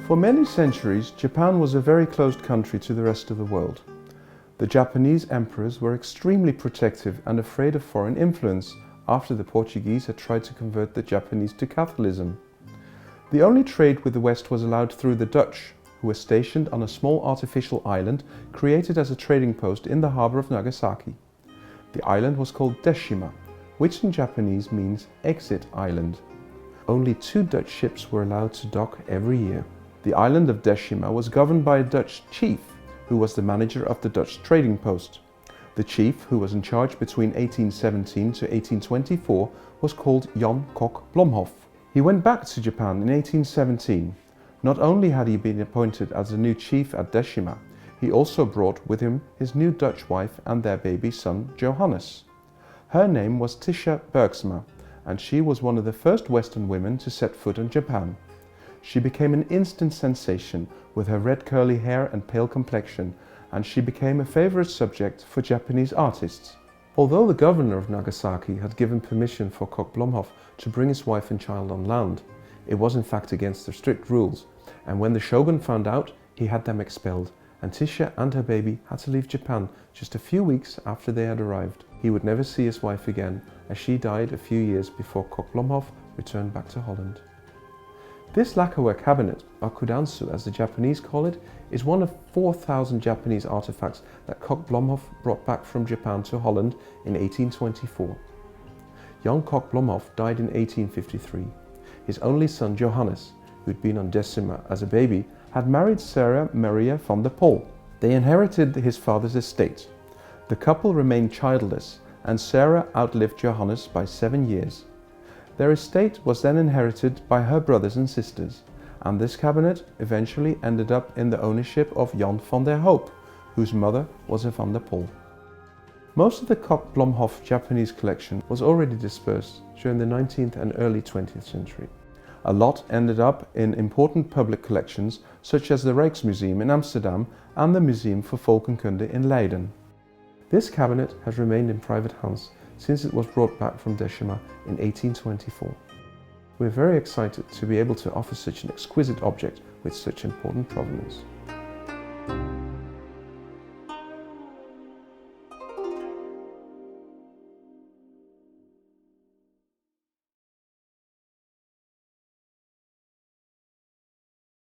For many centuries, Japan was a very closed country to the rest of the world. The Japanese emperors were extremely protective and afraid of foreign influence after the Portuguese had tried to convert the Japanese to Catholicism. The only trade with the West was allowed through the Dutch, who were stationed on a small artificial island created as a trading post in the harbour of Nagasaki. The island was called Decima, which in Japanese means exit island. Only 2 Dutch ships were allowed to dock every year. The island of Decima was governed by a Dutch chief, who was the manager of the Dutch trading post. The chief, who was in charge between 1817 to 1824, was called Jan Cock Blomhoff. He went back to Japan in 1817. Not only had he been appointed as the new chief at Decima, he also brought with him his new Dutch wife and their baby son Johannes. Her name was Tisha Bergsma, and she was one of the first Western women to set foot in Japan. She became an instant sensation with her red curly hair and pale complexion, and she became a favorite subject for Japanese artists. Although the governor of Nagasaki had given permission for Cock Blomhoff to bring his wife and child on land, it was in fact against the strict rules, and when the shogun found out, he had them expelled, and Tisha and her baby had to leave Japan just a few weeks after they had arrived. He would never see his wife again, as she died a few years before Cock Blomhoff returned back to Holland. This lacquerware cabinet, or kodansu as the Japanese call it, is one of 4,000 Japanese artifacts that Cock Blomhoff brought back from Japan to Holland in 1824. Jan Cock Blomhoff died in 1853. His only son Johannes, who had been on Decima as a baby, had married Sarah Maria van der Pol. They inherited his father's estate. The couple remained childless, and Sarah outlived Johannes by 7 years. Their estate was then inherited by her brothers and sisters, and this cabinet eventually ended up in the ownership of Jan van der Hoop, whose mother was a van der Pol. Most of the Cock Blomhoff Japanese collection was already dispersed during the 19th and early 20th century. A lot ended up in important public collections such as the Rijksmuseum in Amsterdam and the Museum for Volkenkunde in Leiden. This cabinet has remained in private hands since it was brought back from Decima in 1824. We're very excited to be able to offer such an exquisite object with such important provenance.